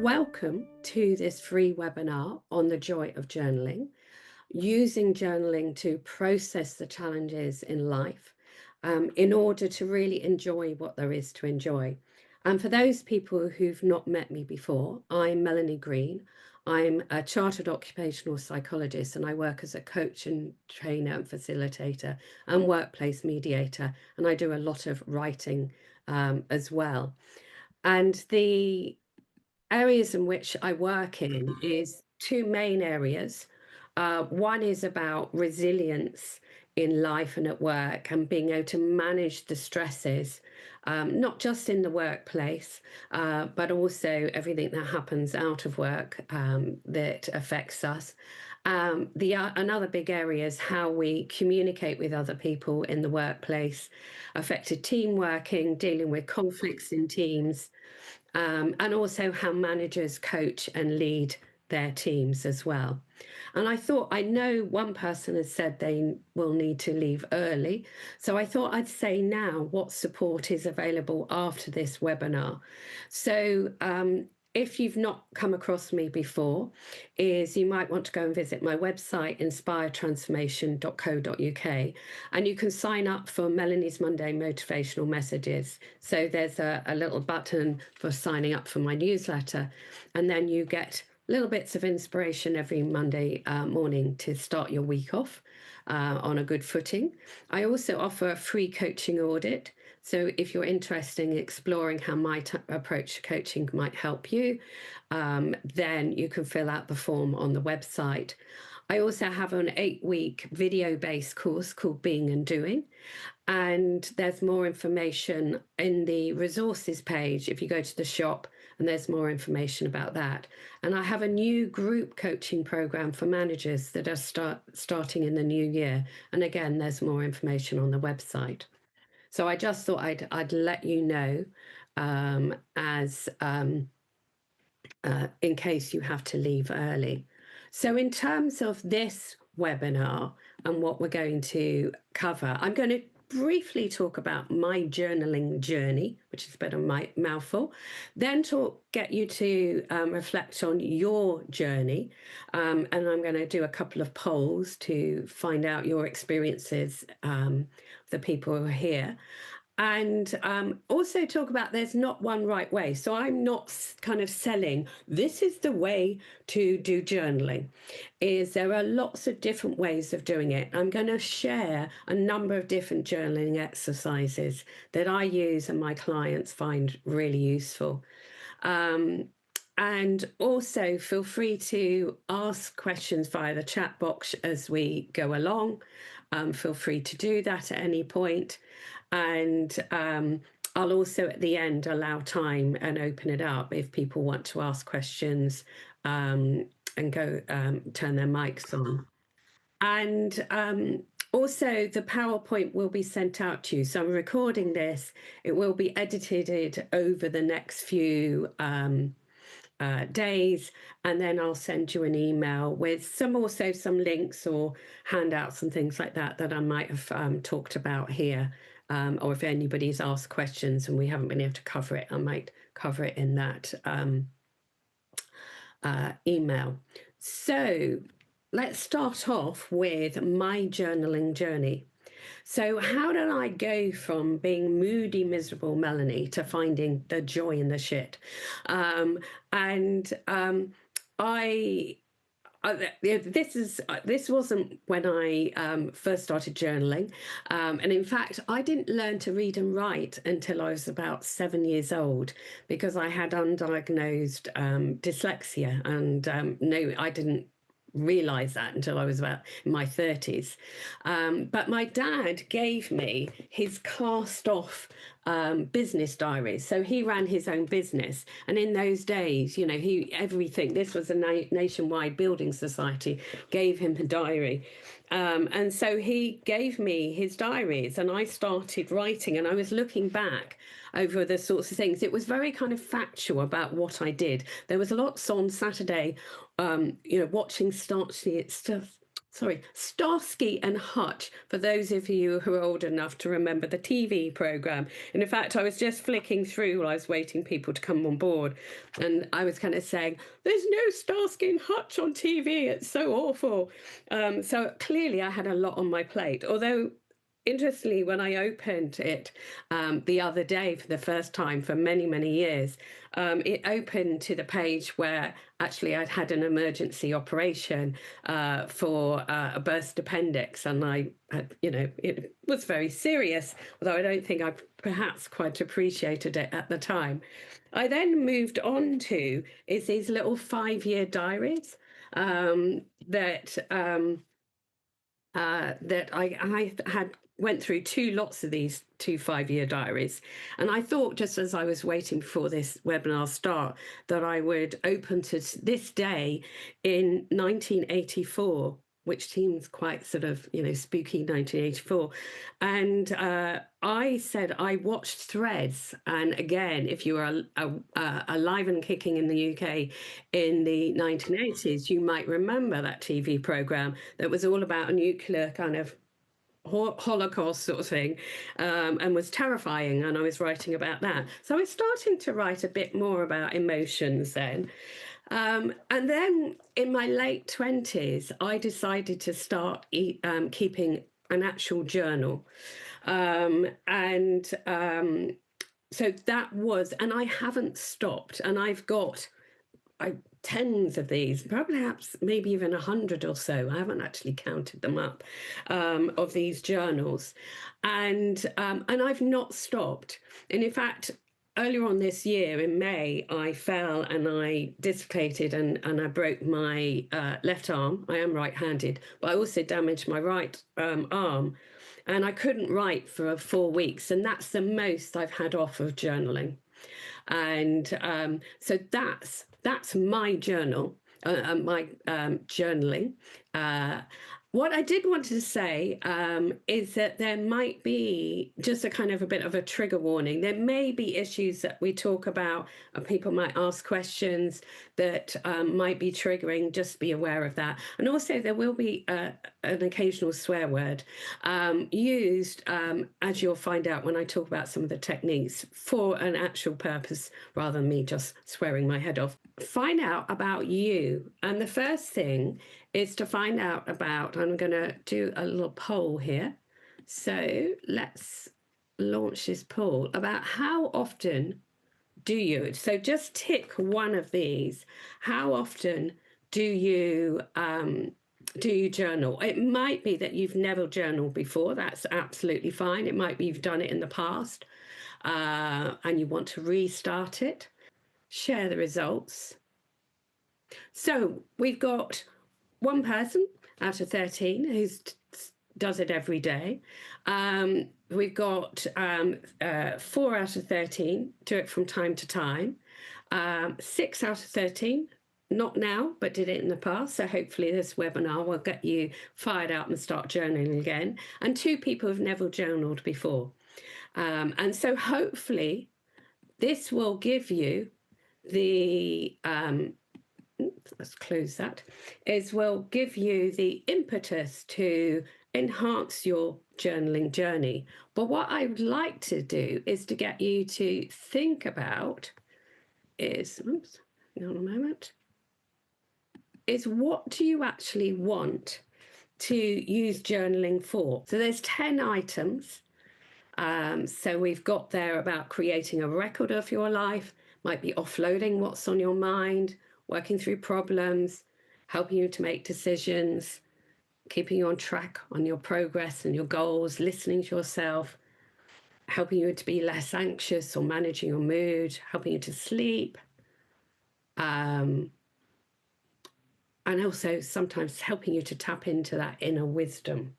Welcome to this free webinar on the joy of journaling, using journaling to process the challenges in life in order to really enjoy what there is to enjoy. And for those people who've not met me before, I'm Melanie Green. I'm a chartered occupational psychologist and I work as a coach and trainer and facilitator and workplace mediator. And I do a lot of writing as well. And the areas in which I work in is two main areas. One is about resilience in life and at work and being able to manage the stresses, not just in the workplace, but also everything that happens out of work that affects us. Another big area is how we communicate with other people in the workplace, affected team working, dealing with conflicts in teams, and also how managers coach and lead their teams as well. And I thought, I know one person has said they will need to leave early. So I thought I'd say now what support is available after this webinar. So if you've not come across me before, is you might want to go and visit my website, inspiretransformation.co.uk, and you can sign up for Melanie's Monday Motivational Messages. So there's a little button for signing up for my newsletter, and then you get little bits of inspiration every Monday morning to start your week off on a good footing. I also offer a free coaching audit. So if you're interested in exploring how my approach to coaching might help you, then you can fill out the form on the website. I also have an 8-week video-based course called Being and Doing. And there's more information in the resources page if you go to the shop, and there's more information about that. And I have a new group coaching program for managers that are starting in the new year. And again, there's more information on the website. So I just thought I'd let you know in case you have to leave early. So in terms of this webinar and what we're going to cover, I'm going to briefly talk about my journaling journey, which is a bit of my mouthful, then get you to reflect on your journey. And I'm going to do a couple of polls to find out your experiences, the people who are here. And also talk about there's not one right way. So I'm not kind of selling, this is the way to do journaling. There are lots of different ways of doing it. I'm going to share a number of different journaling exercises that I use and my clients find really useful. And also feel free to ask questions via the chat box as we go along. Feel free to do that at any point. And I'll also at the end allow time and open it up if people want to ask questions and go turn their mics on. And also the PowerPoint will be sent out to you. So I'm recording this. It will be edited over the next few days, and then I'll send you an email with also some links or handouts and things like that that I might have talked about here. Or if anybody's asked questions and we haven't been able to cover it, I might cover it in that email. So let's start off with my journaling journey. So how did I go from being moody, miserable Melanie to finding the joy in the shit? This wasn't when I first started journaling, and in fact I didn't learn to read and write until I was about 7 years old because I had undiagnosed dyslexia, and no, I didn't realize that until I was about in my 30s. But my dad gave me his cast off business diaries. So he ran his own business. And in those days, you know, this was a nationwide building society, gave him a diary. And so he gave me his diaries and I started writing, and I was looking back over the sorts of things. It was very kind of factual about what I did. There was lots on Saturday, watching Starsky sorry, Starsky and Hutch, for those of you who are old enough to remember the TV program. And in fact, I was just flicking through while I was waiting people to come on board, and I was kind of saying, "There's no Starsky and Hutch on TV. It's so awful." So clearly, I had a lot on my plate. Although, interestingly, when I opened it the other day for the first time for many, many years, it opened to the page where actually I'd had an emergency operation for a burst appendix, and I had, it was very serious, although I don't think I perhaps quite appreciated it at the time. I then moved on to is these little 5-year diaries that I had went through two lots of these 5-year diaries. And I thought, just as I was waiting for this webinar start, that I would open to this day in 1984, which seems quite sort of, spooky, 1984. And I said I watched Threads. And again, if you were alive and kicking in the UK in the 1980s, you might remember that TV program that was all about a nuclear kind of Holocaust sort of thing, and was terrifying. And I was writing about that. So I was starting to write a bit more about emotions then. And then in my late 20s, I decided to start keeping an actual journal. And so that was, and I haven't stopped. And I've got tens of these, perhaps maybe even 100 or so. I haven't actually counted them up, of these journals, and I've not stopped. And in fact, earlier on this year in May, I fell and I dislocated and I broke my left arm. I am right-handed, but I also damaged my right arm, and I couldn't write for 4 weeks, and that's the most I've had off of journaling. And so that's my journal, my journaling. What I did want to say is that there might be just a kind of a bit of a trigger warning. There may be issues that we talk about, and people might ask questions that might be triggering. Just be aware of that. And also, there will be an occasional swear word used, as you'll find out when I talk about some of the techniques, for an actual purpose rather than me just swearing my head off. Find out about you. And the first thing is to find out about, I'm going to do a little poll here. So let's launch this poll about how often do you, so just tick one of these. How often do you journal? It might be that you've never journaled before. That's absolutely fine. It might be you've done it in the past and you want to restart it. Share the results. So we've got one person out of 13 who does it every day. We've got 4 out of 13 do it from time to time. 6 out of 13, not now, but did it in the past. So hopefully this webinar will get you fired up and start journaling again. And 2 people have never journaled before. And so hopefully this will give you the let's close that, will give you the impetus to enhance your journaling journey. But what I would like to do is to get you to think about is, oops, hang on a moment, is what do you actually want to use journaling for? So there's 10 items. So we've got there about creating a record of your life, might be offloading what's on your mind, working through problems, helping you to make decisions, keeping you on track on your progress and your goals, listening to yourself, helping you to be less anxious or managing your mood, helping you to sleep, and also sometimes helping you to tap into that inner wisdom.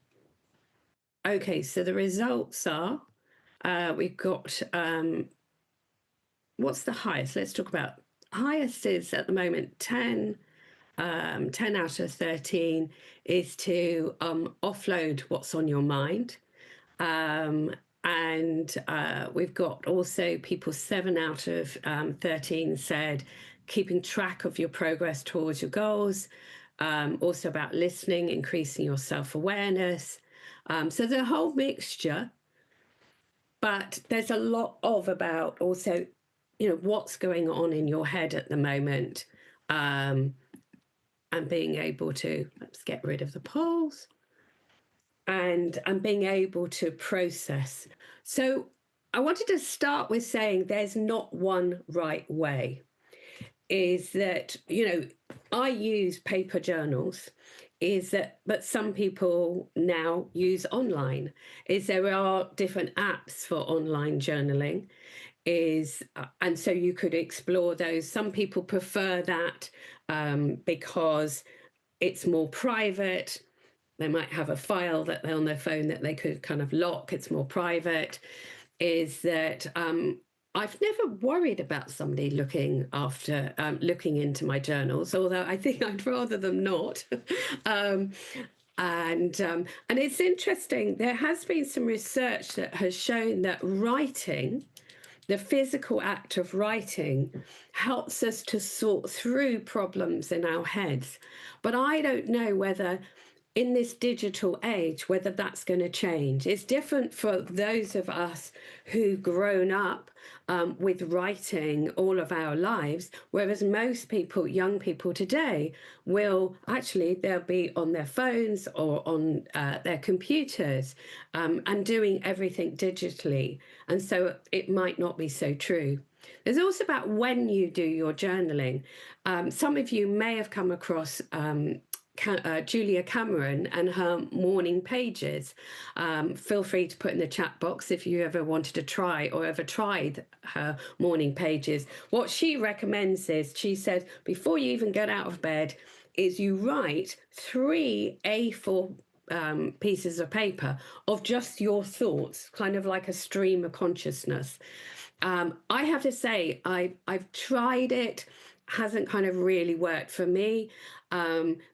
Okay, so the results are, we've got, what's the highest? Let's talk about highest is at the moment 10 out of 13 is to offload what's on your mind. And we've got also people 7 out of 13 said keeping track of your progress towards your goals. also about listening, increasing your self-awareness. So the whole mixture, but there's a lot of about also, what's going on in your head at the moment, and being able to, let's get rid of the polls, and being able to process. So I wanted to start with saying there's not one right way. Is that, I use paper journals, but some people now use online. There are different apps for online journaling, and so you could explore those. Some people prefer that, because it's more private. They might have a file that they're on their phone that they could kind of lock. It's more private. Is that I've never worried about somebody looking into my journals, although I think I'd rather them not. um, and it's interesting. There has been some research that has shown that writing, the physical act of writing, helps us to sort through problems in our heads. But I don't know whether in this digital age, whether that's going to change. It's different for those of us who've grown up with writing all of our lives, whereas most people, young people today, they'll be on their phones or on their computers, and doing everything digitally. And so it might not be so true. There's also about when you do your journaling. Some of you may have come across Julia Cameron and her morning pages. Feel free to put in the chat box if you ever wanted to try or ever tried her morning pages. What she recommends is, she said, before you even get out of bed, is you write 3 A4 pieces of paper of just your thoughts, kind of like a stream of consciousness. I have to say, I've tried it, hasn't kind of really worked for me.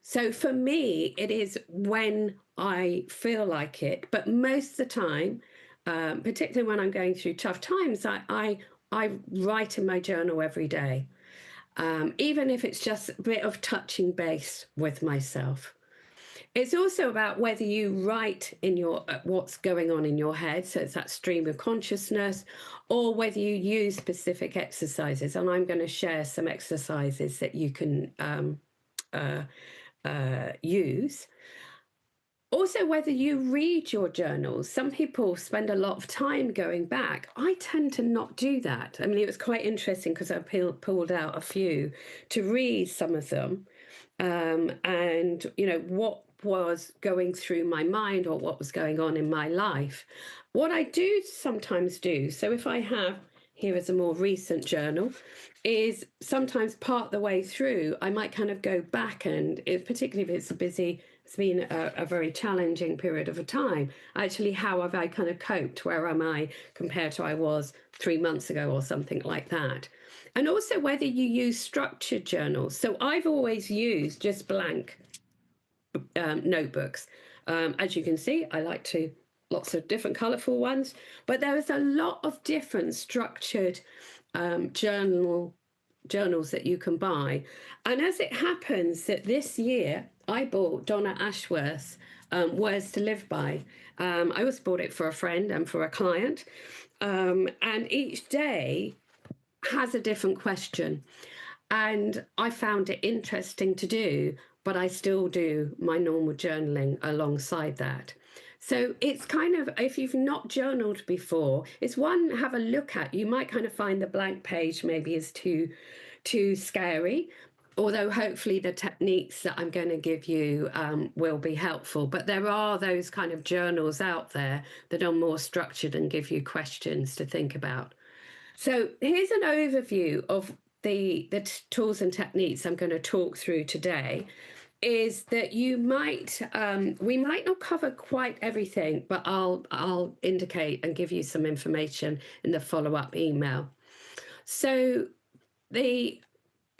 So for me, it is when I feel like it, but most of the time, particularly when I'm going through tough times, I write in my journal every day, even if it's just a bit of touching base with myself. It's also about whether you write in your what's going on in your head, so it's that stream of consciousness, or whether you use specific exercises. And I'm going to share some exercises that you can use. Also, whether you read your journals. Some people spend a lot of time going back. I tend to not do that. I mean, it was quite interesting because I pulled out a few to read some of them, and what was going through my mind or what was going on in my life. What I do sometimes do, so if I have, here is a more recent journal, is sometimes part the way through, I might kind of go back, and particularly if it's been a very challenging period of a time, actually, how have I kind of coped? Where am I compared to I was 3 months ago or something like that? And also whether you use structured journals. So I've always used just blank notebooks. As you can see, I like to lots of different colorful ones, but there is a lot of different structured journals that you can buy. And as it happens that this year I bought Donna Ashworth's Words to Live By. I also bought it for a friend and for a client, and each day has a different question. And I found it interesting to do, but I still do my normal journaling alongside that. So it's kind of, if you've not journaled before, it's one, have a look at. You might kind of find the blank page maybe is too scary, although hopefully the techniques that I'm going to give you will be helpful. But there are those kind of journals out there that are more structured and give you questions to think about. So here's an overview of the tools and techniques I'm going to talk through today. Is that we might not cover quite everything, but I'll indicate and give you some information in the follow-up email. So I'm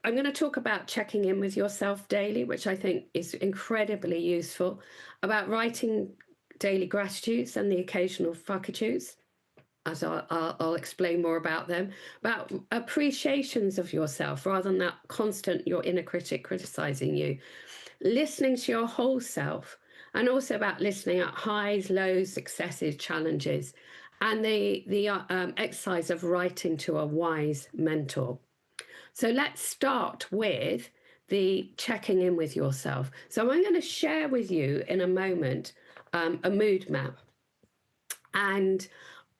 going to talk about checking in with yourself daily, which I think is incredibly useful, about writing daily gratitudes and the occasional fuckitudes, as I'll explain more about them, about appreciations of yourself rather than that constant your inner critic criticizing you. listening to your whole self, and also about listening at highs, lows, successes, challenges, and the exercise of writing to a wise mentor. So let's start with the checking in with yourself. So I'm going to share with you in a moment a mood map. And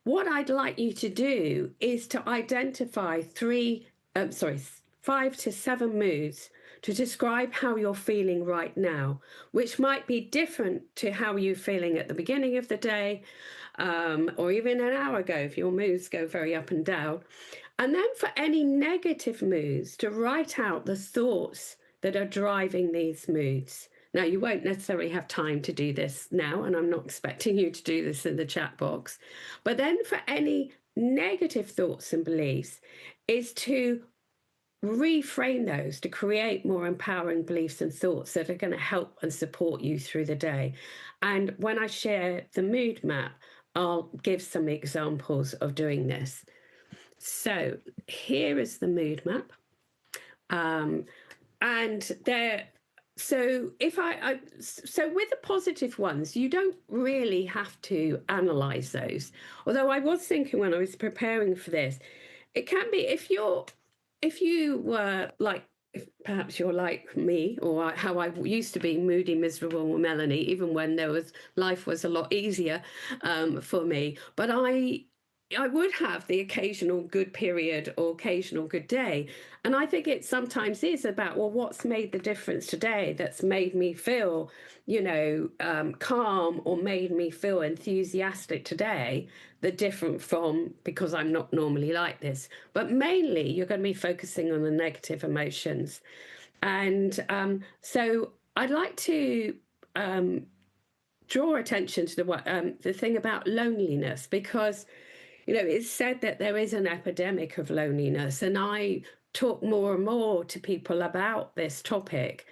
what I'd like you to do is to identify 5 to 7 moods to describe how you're feeling right now, which might be different to how you're feeling at the beginning of the day, or even an hour ago if your moods go very up and down. And then for any negative moods, to write out the thoughts that are driving these moods. Now, you won't necessarily have time to do this now, and I'm not expecting you to do this in the chat box. But then for any negative thoughts and beliefs, is to reframe those to create more empowering beliefs and thoughts that are going to help and support you through the day. And when I share the mood map, I'll give some examples of doing this. So here is the mood map. And there, so if so with the positive ones, you don't really have to analyze those. Although I was thinking when I was preparing for this, it can be if you were like, if perhaps you're like me, or how I used to be, moody, miserable Melanie, even when life was a lot easier for me. But I would have the occasional good period or occasional good day. And I think it sometimes is about, well, what's made the difference today that's made me feel, calm, or made me feel enthusiastic today, that different from because I'm not normally like this. But mainly you're going to be focusing on the negative emotions. And so I'd like to draw attention to the thing about loneliness, because it's said that there is an epidemic of loneliness, and I talk more and more to people about this topic.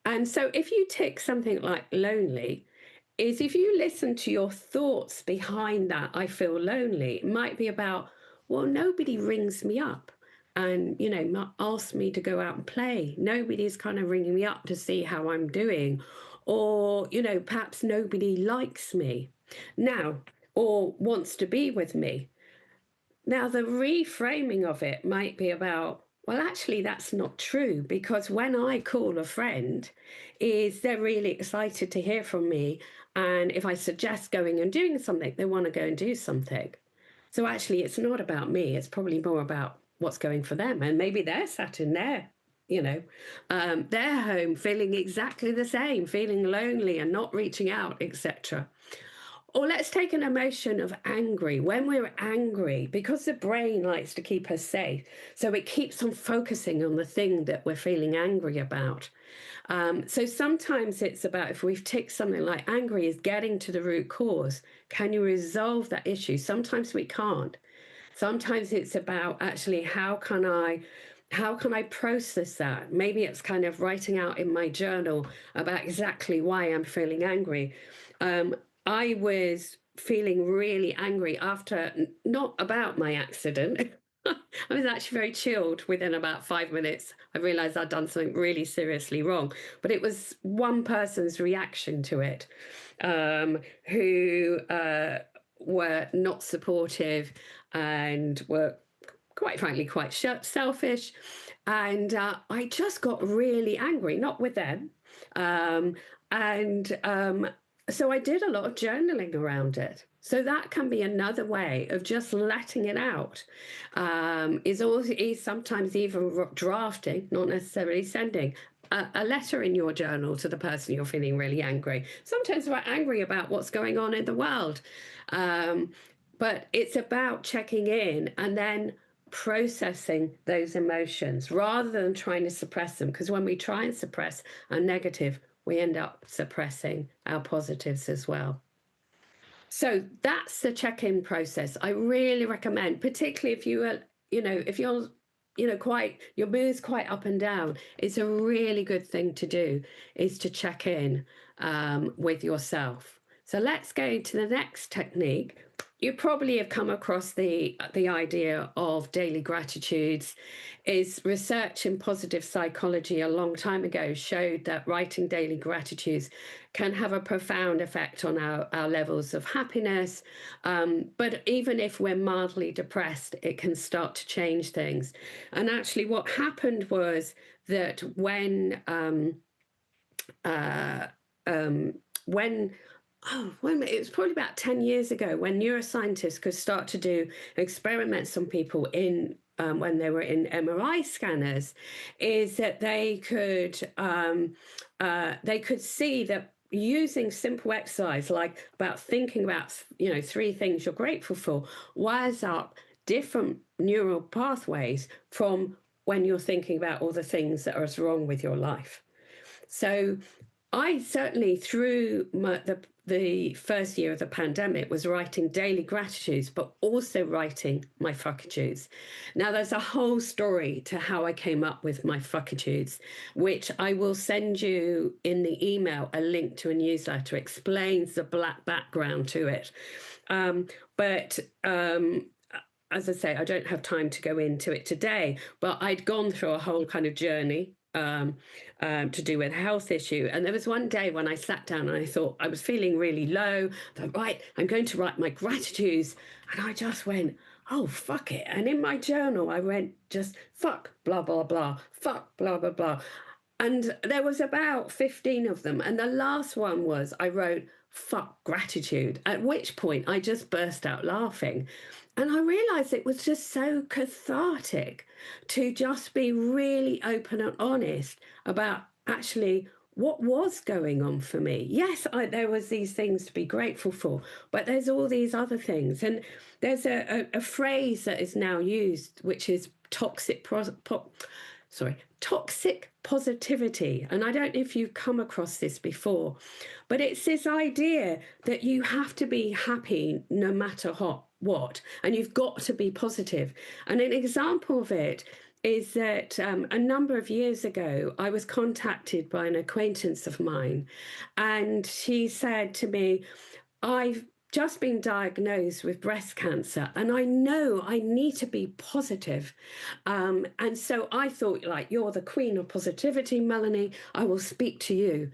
And so if you take something like lonely, is if you listen to your thoughts behind that, I feel lonely, it might be about, well, nobody rings me up and, ask me to go out and play. Nobody's kind of ringing me up to see how I'm doing. Or, perhaps nobody likes me now or wants to be with me. Now, the reframing of it might be about, well, actually, that's not true, because when I call a friend, they're really excited to hear from me. And if I suggest going and doing something, they want to go and do something. So actually, it's not about me. It's probably more about what's going for them. And maybe they're sat in their home feeling exactly the same, feeling lonely and not reaching out, etc. Or let's take an emotion of angry. When we're angry, because the brain likes to keep us safe, so it keeps on focusing on the thing that we're feeling angry about. So sometimes it's about, if we've ticked something like angry is getting to the root cause, can you resolve that issue? Sometimes we can't. Sometimes it's about actually, how can I process that? Maybe it's kind of writing out in my journal about exactly why I'm feeling angry. I was feeling really angry after, not about my accident. I was actually very chilled within about 5 minutes. I realized I'd done something really seriously wrong, but it was one person's reaction to it, who were not supportive and were, quite frankly, quite selfish. And I just got really angry, not with them. So I did a lot of journaling around it. So that can be another way of just letting it out. Is sometimes even drafting, not necessarily sending a letter in your journal to the person you're feeling really angry. Sometimes we're angry about what's going on in the world. But it's about checking in and then processing those emotions rather than trying to suppress them. Because when we try and suppress a negative, we end up suppressing our positives as well. So that's the check-in process. I really recommend, particularly if you're quite, your mood's quite up and down, it's a really good thing to do, is to check in with yourself. So let's go to the next technique. You probably have come across the idea of daily gratitudes. Is research in positive psychology a long time ago showed that writing daily gratitudes can have a profound effect on our levels of happiness. But even if we're mildly depressed, it can start to change things. And actually, what happened was that uh, when when it was probably about 10 years ago, when neuroscientists could start to do experiments on people in when they were in MRI scanners, is that they could see that using simple exercise, like about thinking about 3 things you're grateful for, wires up different neural pathways from when you're thinking about all the things that are wrong with your life. So I certainly, through the first year of the pandemic, was writing daily gratitudes, but also writing my fuckitudes. Now, there's a whole story to how I came up with my fuckitudes, which I will send you in the email a link to a newsletter, explains the black background to it. But as I say, I don't have time to go into it today, but I'd gone through a whole kind of journey to do with a health issue. And there was one day when I sat down and I thought I was feeling really low. I thought, right, I'm going to write my gratitudes. And I just went, oh, fuck it. And in my journal, I went just fuck, blah, blah, blah, fuck, blah, blah, blah. And there was about 15 of them. And the last one was I wrote, fuck gratitude, at which point I just burst out laughing. And I realized it was just so cathartic to just be really open and honest about actually what was going on for me. Yes, there was these things to be grateful for, but there's all these other things. And there's a phrase that is now used, which is toxic positivity. And I don't know if you've come across this before, but it's this idea that you have to be happy no matter what, and you've got to be positive. And an example of it is that a number of years ago, I was contacted by an acquaintance of mine, and she said to me, I've just been diagnosed with breast cancer and I know I need to be positive. And so I thought, like, you're the queen of positivity, Melanie, I will speak to you.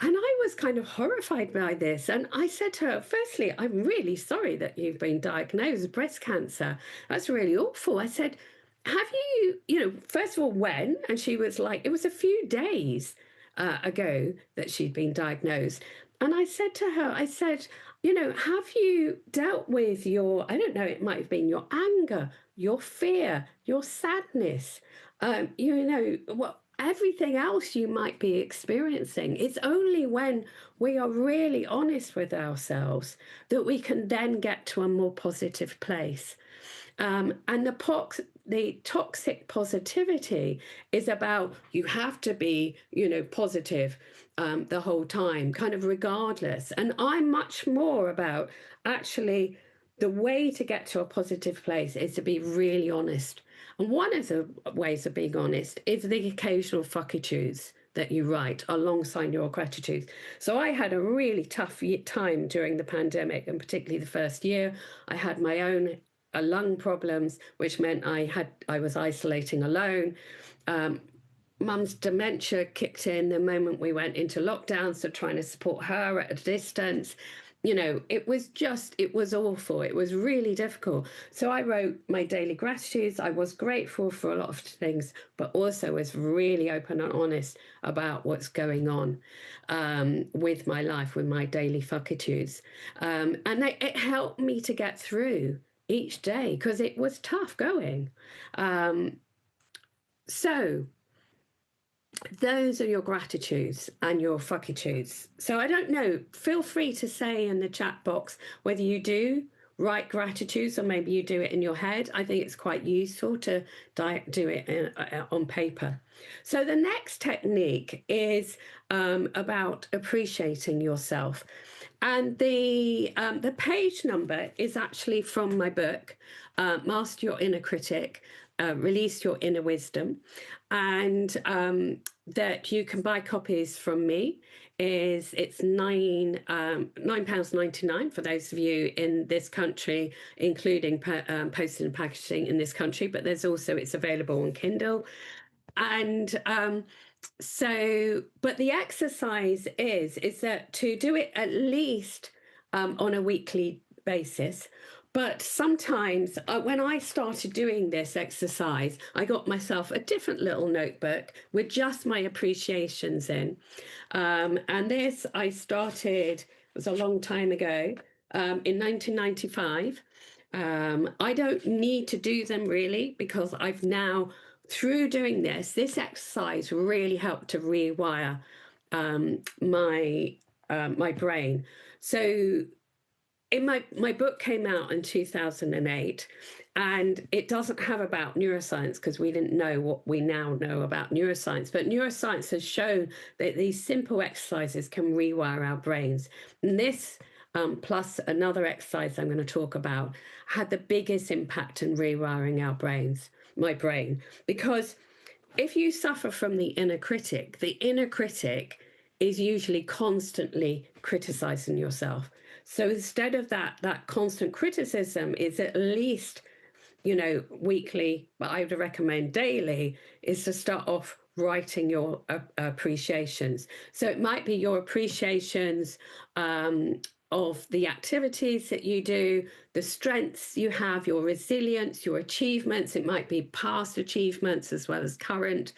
And I was kind of horrified by this. And I said to her, firstly, I'm really sorry that you've been diagnosed with breast cancer. That's really awful. I said, have you, first of all, when? And she was like, it was a few days ago that she'd been diagnosed. And I said to her, I said, have you dealt with your, I don't know, it might have been your anger, your fear, your sadness, what everything else you might be experiencing. It's only when we are really honest with ourselves that we can then get to a more positive place. And the toxic positivity is about you have to be, positive the whole time, kind of regardless. And I'm much more about actually the way to get to a positive place is to be really honest. And one of the ways of being honest is the occasional fuckitudes that you write alongside your gratitude. So I had a really tough time during the pandemic, and particularly the first year. I had my own lung problems, which meant I was isolating alone. Mum's dementia kicked in the moment we went into lockdown, so trying to support her at a distance. It was awful. It was really difficult. So I wrote my daily gratitudes. I was grateful for a lot of things, but also was really open and honest about what's going on with my life, with my daily fuckitudes. And it helped me to get through each day because it was tough going. So those are your gratitudes and your fuckitudes. So I don't know, feel free to say in the chat box whether you do write gratitudes or maybe you do it in your head. I think it's quite useful to do it on paper. So the next technique is about appreciating yourself. And the page number is actually from my book, Master Your Inner Critic, Release Your Inner Wisdom. And that you can buy copies from me is it's £9.99 for those of you in this country, including postage and packaging in this country. But there's also, it's available on Kindle. And but the exercise is that to do it at least on a weekly basis. But sometimes when I started doing this exercise, I got myself a different little notebook with just my appreciations in. And this I started, it was a long time ago, in 1995. I don't need to do them really because I've now, through doing this exercise really helped to rewire my brain. So in my book came out in 2008, and it doesn't have about neuroscience because we didn't know what we now know about neuroscience. But neuroscience has shown that these simple exercises can rewire our brains. And this, plus another exercise I'm going to talk about, had the biggest impact in rewiring our brains, my brain. Because if you suffer from the inner critic is usually constantly criticizing yourself. So instead of that constant criticism, is at least, weekly, but I would recommend daily, is to start off writing your appreciations. So it might be your appreciations of the activities that you do, the strengths you have, your resilience, your achievements. It might be past achievements as well as current.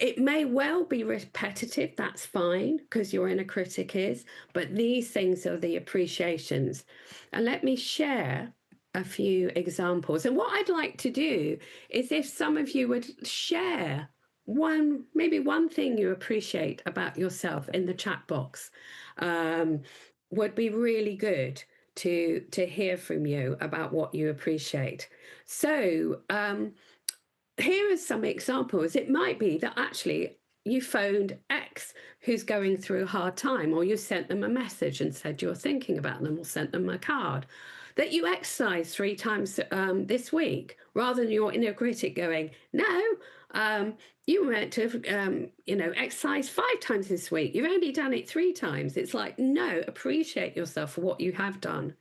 It may well be repetitive, that's fine, because your inner critic is, but these things are the appreciations. And let me share a few examples. And what I'd like to do is if some of you would share maybe one thing you appreciate about yourself in the chat box. Would be really good to hear from you about what you appreciate. So here are some examples. It might be that actually you phoned X who's going through a hard time, or you sent them a message and said you're thinking about them, or sent them a card. That you exercised 3 times this week, rather than your inner critic going, no, you were meant to, exercise 5 times this week. You've only done it 3 times. It's like, no, appreciate yourself for what you have done.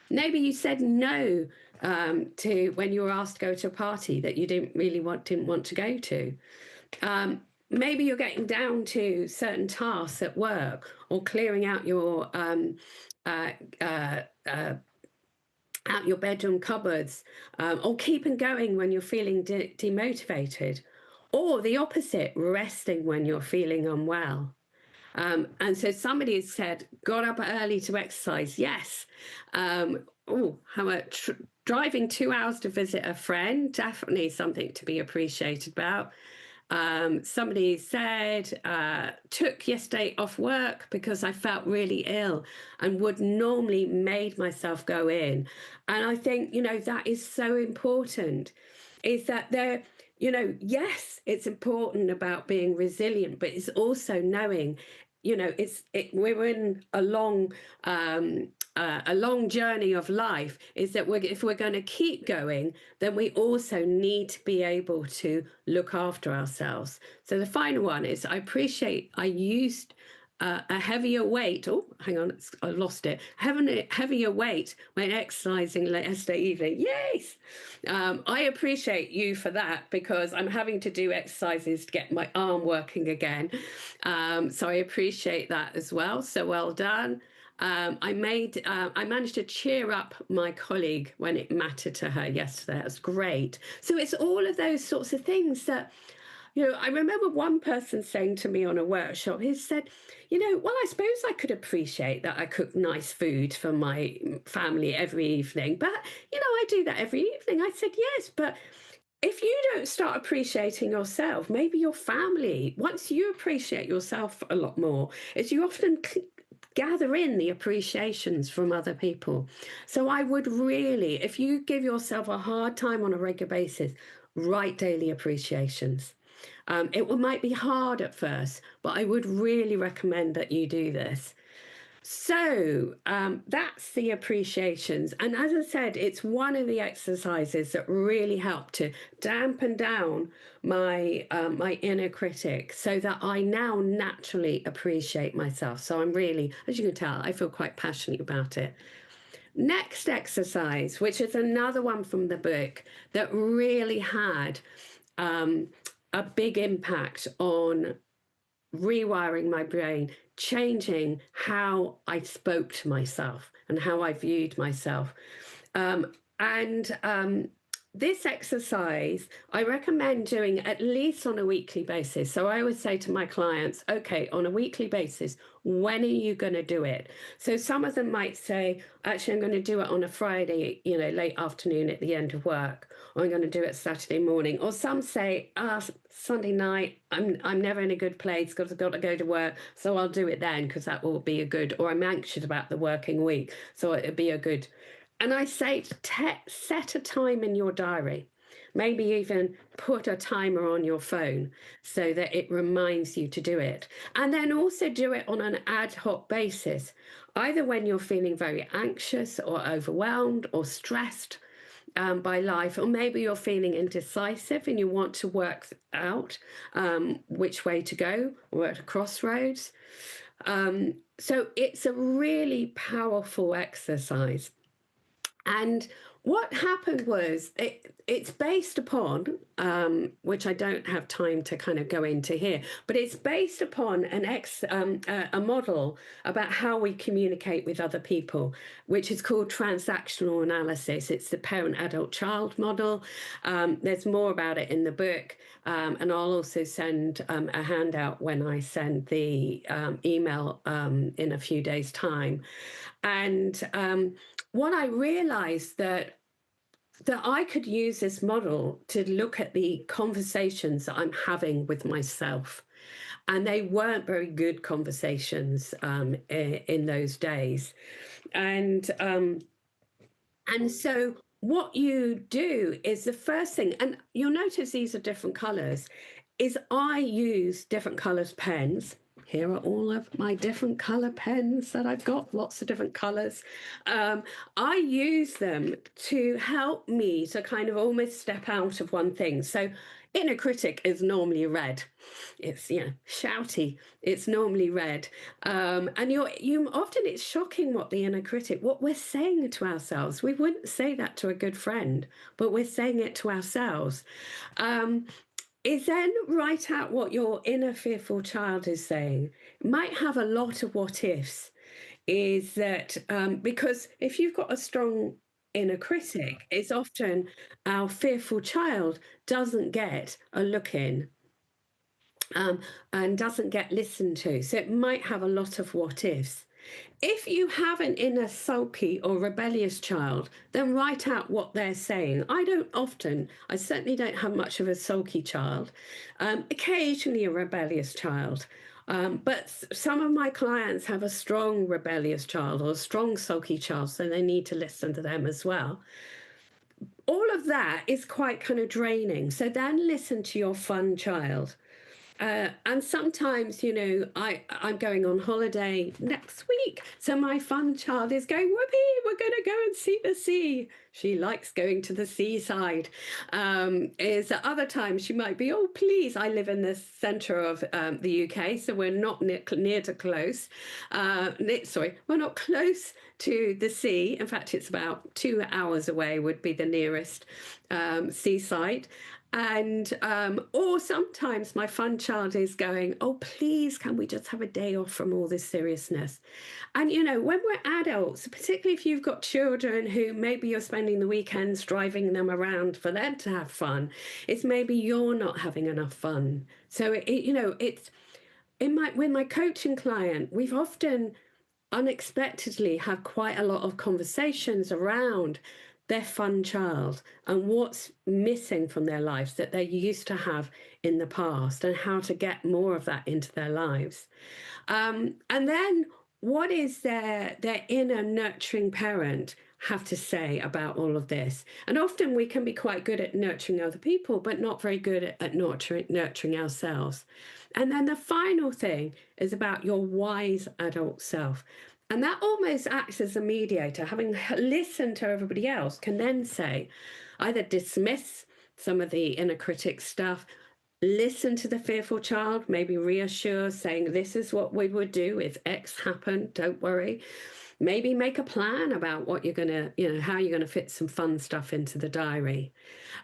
Maybe you said no to when you were asked to go to a party that you didn't want to go to. Maybe you're getting down to certain tasks at work, or clearing out your out your bedroom cupboards, or keeping going when you're feeling demotivated, or the opposite, resting when you're feeling unwell. And so somebody has said, got up early to exercise. Yes. Driving 2 hours to visit a friend, definitely something to be appreciated about. Somebody said, took yesterday off work because I felt really ill and would normally made myself go in. And I think, that is so important, is that yes, it's important about being resilient, but it's also knowing, we're in a long journey of life, is that if we're going to keep going, then we also need to be able to look after ourselves. So the final one is, I used a heavier weight. Oh, hang on, I lost it. Heavier weight when exercising yesterday evening. Yes, I appreciate you for that, because I'm having to do exercises to get my arm working again. So I appreciate that as well. So well done. I managed to cheer up my colleague when it mattered to her yesterday. It was great. So it's all of those sorts of things that, I remember one person saying to me on a workshop, he said, well, I suppose I could appreciate that I cook nice food for my family every evening, but, I do that every evening. I said, yes, but if you don't start appreciating yourself, maybe your family, once you appreciate yourself a lot more, is you often gather in the appreciations from other people. So I would really, if you give yourself a hard time on a regular basis, write daily appreciations. It might be hard at first, but I would really recommend that you do this. That's the appreciations. And as I said, it's one of the exercises that really help to dampen down my inner critic so that I now naturally appreciate myself. So I'm really, as you can tell, I feel quite passionate about it. Next exercise, which is another one from the book that really had um, a big impact on rewiring my brain, changing how I spoke to myself and how I viewed myself. And this exercise, I recommend doing at least on a weekly basis. So I always say to my clients, okay, on a weekly basis, when are you going to do it? So some of them might say, actually, I'm going to do it on a Friday, late afternoon at the end of work, or I'm going to do it Saturday morning. Or some say, Sunday night, I'm never in a good place because I've got to go to work, so I'll do it then because that will be a good, or I'm anxious about the working week, so it'll be a good. And I say, set a time in your diary. Maybe even put a timer on your phone so that it reminds you to do it. And then also do it on an ad hoc basis, either when you're feeling very anxious or overwhelmed or stressed by life, or maybe you're feeling indecisive and you want to work out which way to go, or at a crossroads. So it's a really powerful exercise. And what happened was it's based upon, which I don't have time to kind of go into here, but it's based upon a model about how we communicate with other people, which is called transactional analysis. It's the parent-adult-child model. There's more about it in the book, and I'll also send a handout when I send the email in a few days' time. And what I realized that I could use this model to look at the conversations that I'm having with myself. And they weren't very good conversations in those days. And so what you do is the first thing, and you'll notice these are different colors, is I use different colors pens. Here are all of my different color pens that I've got, lots of different colors. I use them to help me to kind of almost step out of one thing. So inner critic is normally red. It's shouty. It's normally red. And you often, it's shocking what the inner critic, what we're saying to ourselves. We wouldn't say that to a good friend, but we're saying it to ourselves. Is then write out what your inner fearful child is saying. It might have a lot of what ifs. Is that because if you've got a strong inner critic, it's often our fearful child doesn't get a look in, and doesn't get listened to. So it might have a lot of what ifs. If you have an inner sulky or rebellious child, then write out what they're saying. I certainly don't have much of a sulky child, occasionally a rebellious child. But some of my clients have a strong rebellious child or a strong sulky child, so they need to listen to them as well. All of that is quite kind of draining. So then listen to your fun child. And sometimes, I'm going on holiday next week. So my fun child is going, whoopee, we're going to go and see the sea. She likes going to the seaside. Is at other times she might be, oh, please, I live in the centre of the UK, so we're not near to close. We're not close to the sea. In fact, it's about 2 hours away would be the nearest seaside. And or sometimes my fun child is going, oh, please, can we just have a day off from all this seriousness? And when we're adults, particularly if you've got children who maybe you're spending the weekends driving them around for them to have fun, it's maybe you're not having enough fun. So it's with my coaching client, we've often unexpectedly had quite a lot of conversations around their fun child and what's missing from their lives that they used to have in the past, and how to get more of that into their lives. And then what is their inner nurturing parent have to say about all of this? And often we can be quite good at nurturing other people, but not very good at nurturing ourselves. And then the final thing is about your wise adult self. And that almost acts as a mediator. Having listened to everybody else, can then say, either dismiss some of the inner critic stuff, listen to the fearful child, maybe reassure, saying, this is what we would do if X happened, don't worry. Maybe make a plan about what you're going to, how you're going to fit some fun stuff into the diary.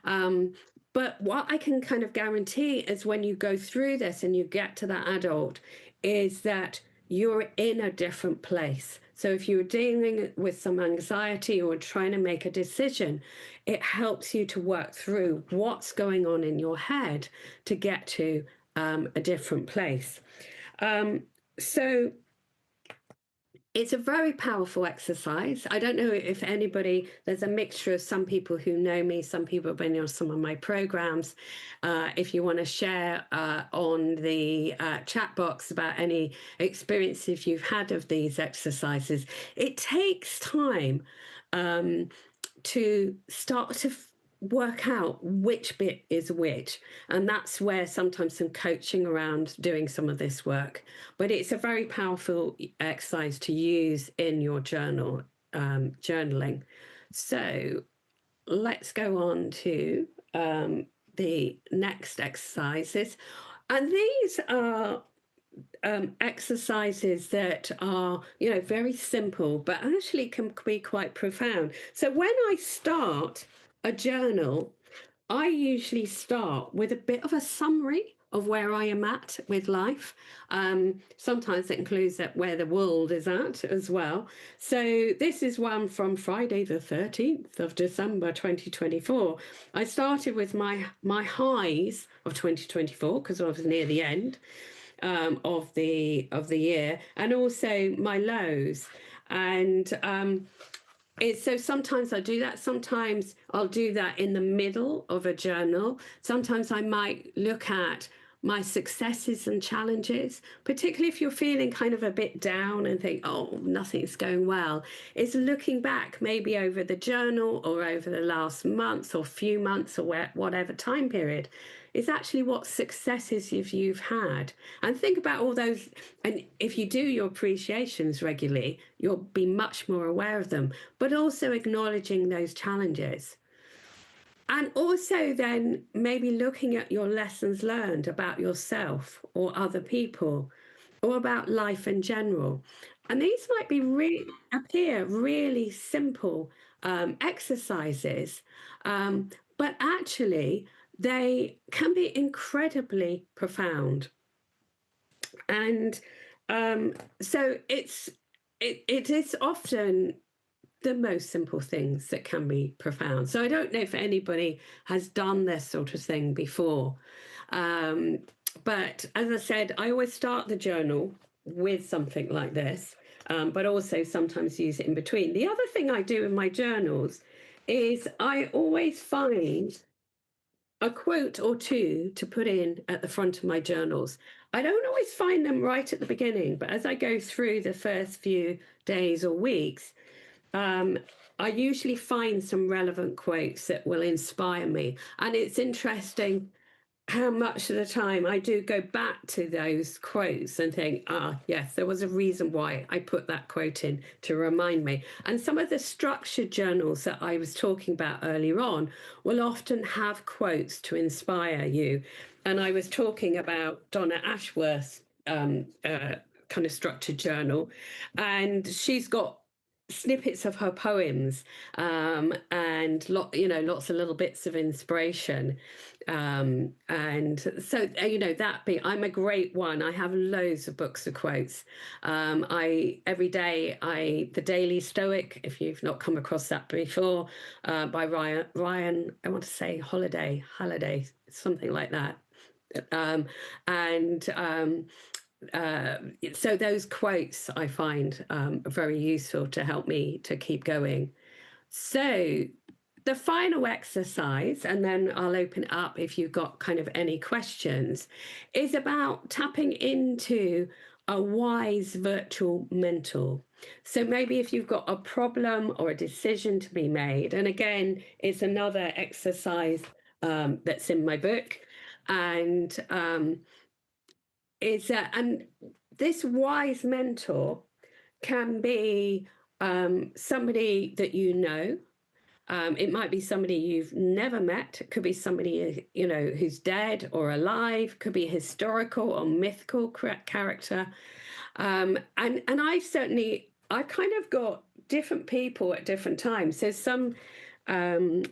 Um, but what I can kind of guarantee is when you go through this and you get to that adult, is that you're in a different place. So if you're dealing with some anxiety or trying to make a decision, it helps you to work through what's going on in your head to get to a different place. So it's a very powerful exercise. I don't know if anybody, there's a mixture of some people who know me, some people have been on some of my programs. If you want to share on the chat box about any experiences you've had of these exercises, it takes time to start to work out which bit is which. And that's where sometimes some coaching around doing some of this work. But it's a very powerful exercise to use in your journaling. So let's go on to the next exercises. And these are exercises that are, very simple, but actually can be quite profound. So when I start a journal, I usually start with a bit of a summary of where I am at with life. Sometimes it includes that where the world is at as well. So this is one from Friday, the 13th of December, 2024. I started with my highs of 2024 because I was near the end of the year, and also my lows. And so sometimes I do that. Sometimes I'll do that in the middle of a journal. Sometimes I might look at my successes and challenges, particularly if you're feeling kind of a bit down and think, oh, nothing's going well. It's looking back maybe over the journal or over the last month or few months or whatever time period. It's actually what successes you've had. And think about all those. And if you do your appreciations regularly, you'll be much more aware of them, but also acknowledging those challenges. And also then maybe looking at your lessons learned about yourself or other people or about life in general. And these might appear really simple exercises, but actually they can be incredibly profound. And so it is often the most simple things that can be profound. So I don't know if anybody has done this sort of thing before. But as I said, I always start the journal with something like this, but also sometimes use it in between. The other thing I do in my journals is I always find a quote or two to put in at the front of my journals. I don't always find them right at the beginning, but as I go through the first few days or weeks, I usually find some relevant quotes that will inspire me. And it's interesting how much of the time I do go back to those quotes and think, yes, there was a reason why I put that quote in to remind me. And some of the structured journals that I was talking about earlier on will often have quotes to inspire you. And I was talking about Donna Ashworth's kind of structured journal, and she's got snippets of her poems and lots of little bits of inspiration, and so I'm a great one. I have loads of books of quotes. I every day the Daily Stoic, if you've not come across that before, by Ryan, I want to say Holiday, something like that. And so those quotes I find very useful to help me to keep going. So the final exercise, and then I'll open it up if you've got kind of any questions, is about tapping into a wise virtual mentor. So maybe if you've got a problem or a decision to be made, and again, it's another exercise that's in my book, and and this wise mentor can be somebody that you know. It might be somebody you've never met. It could be somebody, you know, who's dead or alive. Could be a historical or mythical character. And I've kind of got different people at different times. So some, um,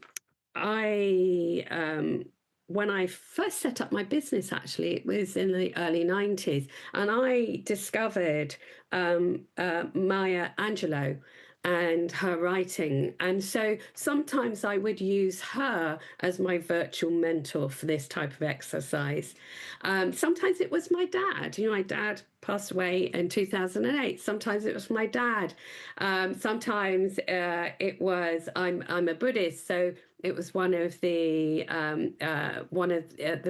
I when I first set up my business, actually, it was in the early 90s, and I discovered Maya Angelou and her writing. And so sometimes I would use her as my virtual mentor for this type of exercise. Sometimes it was my dad. You know, my dad passed away in 2008. Sometimes it was my dad. Sometimes it was I'm a Buddhist, so it was one of the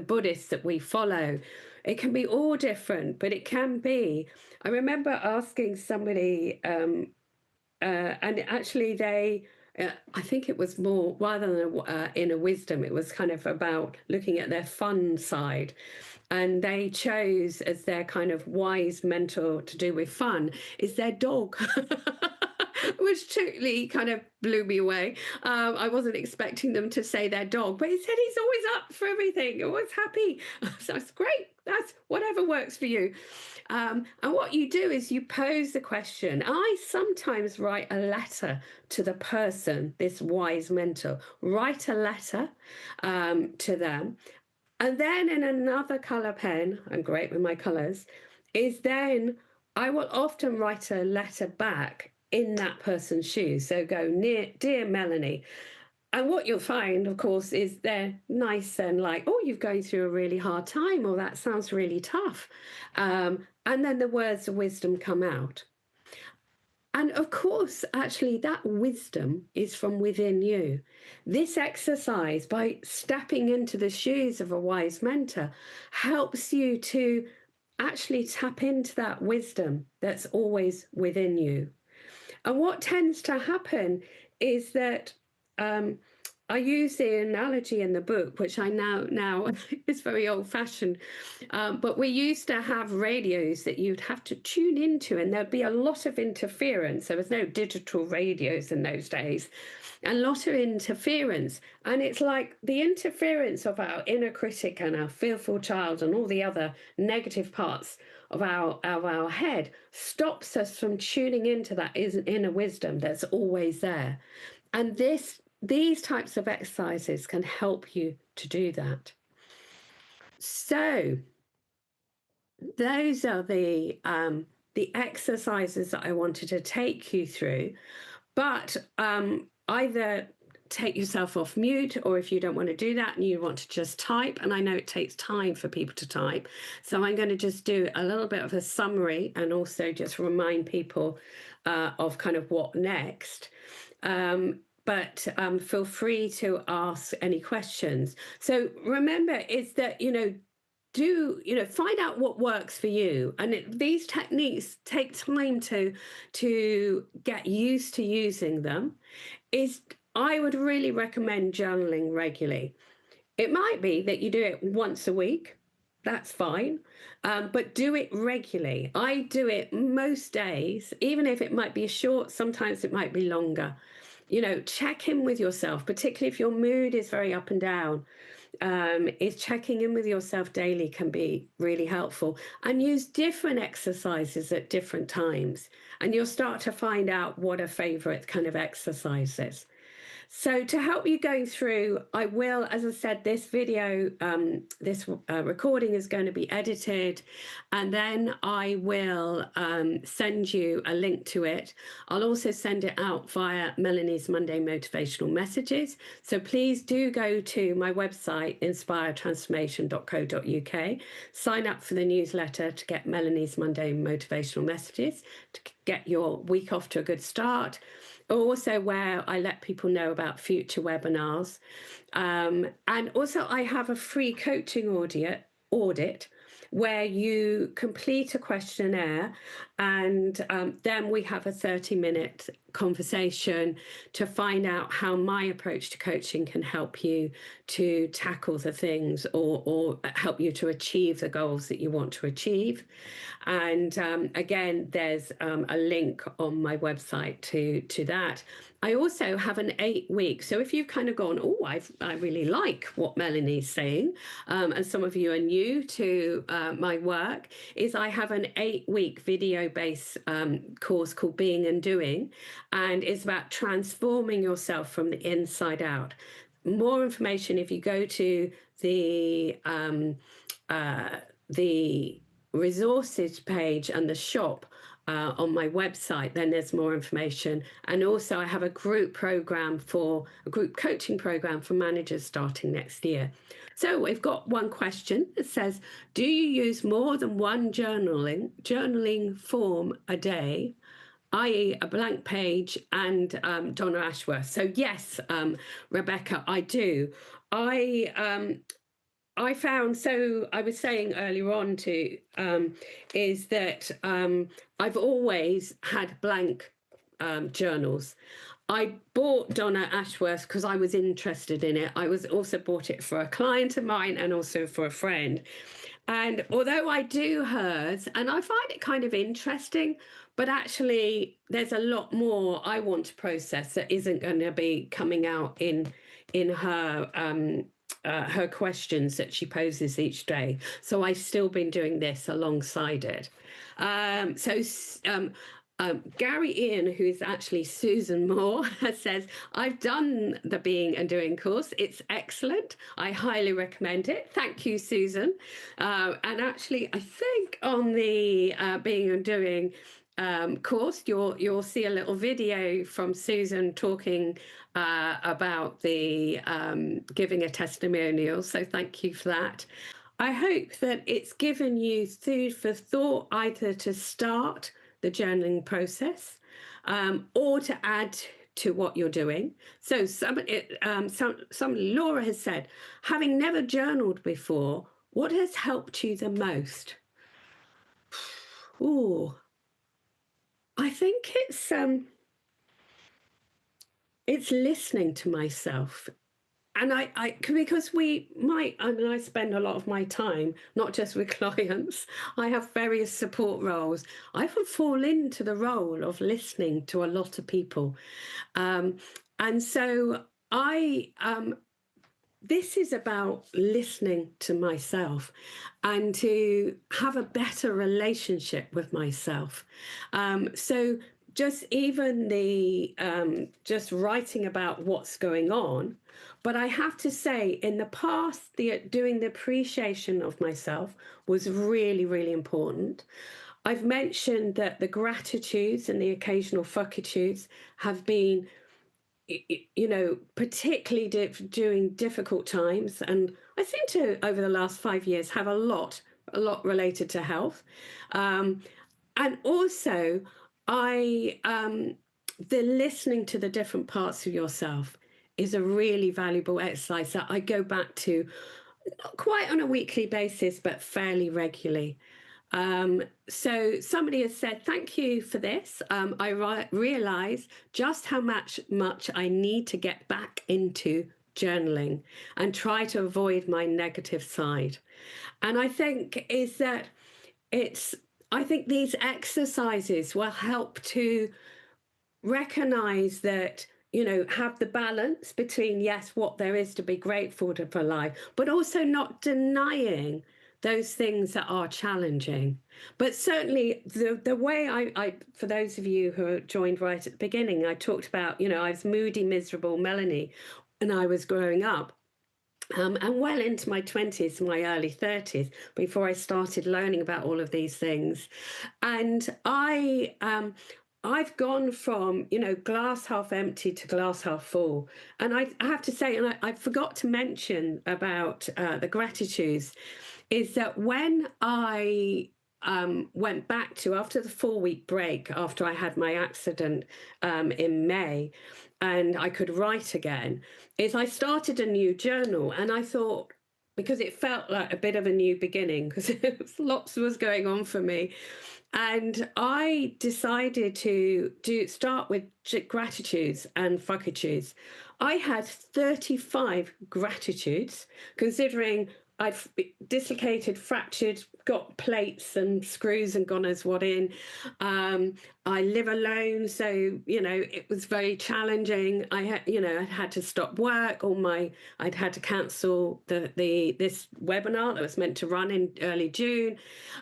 Buddhists that we follow. It can be all different, but it can be. I remember asking somebody, and actually I think it was more rather than inner wisdom. It was kind of about looking at their fun side, and they chose as their kind of wise mentor to do with fun is their dog. Which totally kind of blew me away. I wasn't expecting them to say their dog, but he said he's always up for everything, always happy. So it's great. That's whatever works for you. And what you do is you pose the question. I sometimes write a letter to the person, this wise mentor, write a letter to them. And then in another color pen, I'm great with my colors, is then I will often write a letter back in that person's shoes. So go, dear Melanie. And what you'll find, of course, is they're nice and like, oh, you're going through a really hard time, or that sounds really tough. And then the words of wisdom come out. And of course, actually, that wisdom is from within you. This exercise, by stepping into the shoes of a wise mentor, helps you to actually tap into that wisdom that's always within you. And what tends to happen is that I use the analogy in the book, which I now is very old fashioned. But we used to have radios that you'd have to tune into, and there'd be a lot of interference. There was no digital radios in those days, a lot of interference. And it's like the interference of our inner critic and our fearful child and all the other negative parts of our head stops us from tuning into that inner wisdom that's always there. And these types of exercises can help you to do that. So those are the exercises that I wanted to take you through. But either take yourself off mute, or if you don't want to do that and you want to just type, and I know it takes time for people to type, so I'm going to just do a little bit of a summary and also just remind people of kind of what next. But feel free to ask any questions. So remember is that, find out what works for you. And these techniques take time to get used to using them. I would really recommend journaling regularly. It might be that you do it once a week. That's fine. But do it regularly. I do it most days, even if it might be short, sometimes it might be longer. Check in with yourself, particularly if your mood is very up and down. Is checking in with yourself daily can be really helpful, and use different exercises at different times. And you'll start to find out what a favorite kind of exercise is. So to help you going through, I will, as I said, this video, this recording is going to be edited, and then I will send you a link to it. I'll also send it out via Melanie's Monday Motivational Messages. So please do go to my website, inspiretransformation.co.uk, sign up for the newsletter to get Melanie's Monday Motivational Messages, to get your week off to a good start. Also where I let people know about future webinars. And also I have a free coaching audit where you complete a questionnaire, and then we have a 30-minute conversation to find out how my approach to coaching can help you to tackle the things or help you to achieve the goals that you want to achieve. And again, there's a link on my website to that. I also have an 8-week. So if you've kind of gone, oh, I really like what Melanie's saying, and some of you are new to my work, is I have an 8-week video-based course called Being and Doing, and it's about transforming yourself from the inside out. More information if you go to the resources page and the shop on my website, then there's more information. And also I have a group coaching program for managers starting next year. So we've got one question that says, do you use more than one journaling form a day, i.e. a blank page and Donna Ashworth? So yes, Rebecca, I do. I found, so I was saying earlier on too, is that I've always had blank journals. I bought Donna Ashworth because I was interested in it. I was also bought it for a client of mine and also for a friend. And although I do hers, and I find it kind of interesting, but actually there's a lot more I want to process that isn't going to be coming out in her questions that she poses each day. So I've still been doing this alongside it. Gary Ian, who is actually Susan Moore, says, I've done the Being and Doing course. It's excellent. I highly recommend it. Thank you, Susan. And actually, I think on the Being and Doing course, you'll see a little video from Susan talking about the giving a testimonial. So thank you for that. I hope that it's given you food for thought, either to start the journaling process or to add to what you're doing. So Laura has said, having never journaled before, what has helped you the most? Oh, I think it's listening to myself. And because I spend a lot of my time, not just with clients, I have various support roles. I often fall into the role of listening to a lot of people. And so this is about listening to myself and to have a better relationship with myself. So just even just writing about what's going on. But I have to say, in the past, doing the appreciation of myself was really, really important. I've mentioned that the gratitudes and the occasional fuckitudes have been, particularly during difficult times. And I seem to, over the last 5 years, have a lot related to health. And also, the listening to the different parts of yourself is a really valuable exercise that I go back to, not quite on a weekly basis, but fairly regularly. So somebody has said, thank you for this. I realize just how much I need to get back into journaling and try to avoid my negative side. And I think I think these exercises will help to recognize that, have the balance between, yes, what there is to be grateful for life, but also not denying those things that are challenging. But certainly the way I for those of you who joined right at the beginning, I talked about, I was moody, miserable Melanie when I was growing up. And well into my 20s, my early 30s, before I started learning about all of these things. And I've gone from, glass half empty to glass half full. And I have to say, and I forgot to mention about the gratitudes, is that when I went back to, after the 4-week break, after I had my accident in May, and I could write again, is I started a new journal. And I thought, because it felt like a bit of a new beginning, because lots was going on for me. And I decided to start with gratitudes and fuckitudes. I had 35 gratitudes, considering I've dislocated, fractured, got plates and screws and God knows what in. Um, I live alone, so it was very challenging. I had, I had to stop work. I'd had to cancel this webinar that was meant to run in early June.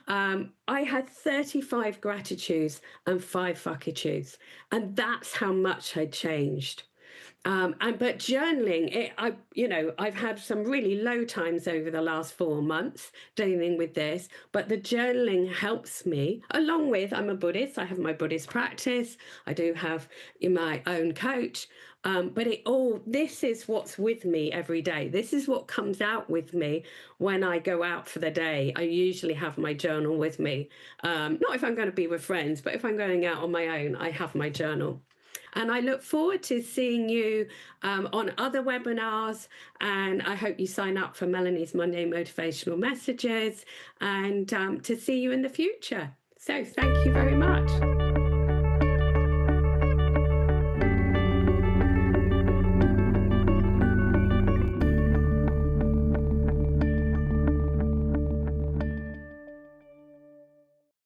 I had 35 gratitudes and 5 fuckitudes, and that's how much had changed. But journaling, I've had some really low times over the last 4 months dealing with this, but the journaling helps me. Along with, I'm a Buddhist, I have my Buddhist practice, I do have my own coach. But this is what's with me every day. This is what comes out with me when I go out for the day. I usually have my journal with me. Not if I'm going to be with friends, but if I'm going out on my own, I have my journal. And I look forward to seeing you on other webinars. And I hope you sign up for Melanie's Monday Motivational Messages, and to see you in the future. So thank you very much.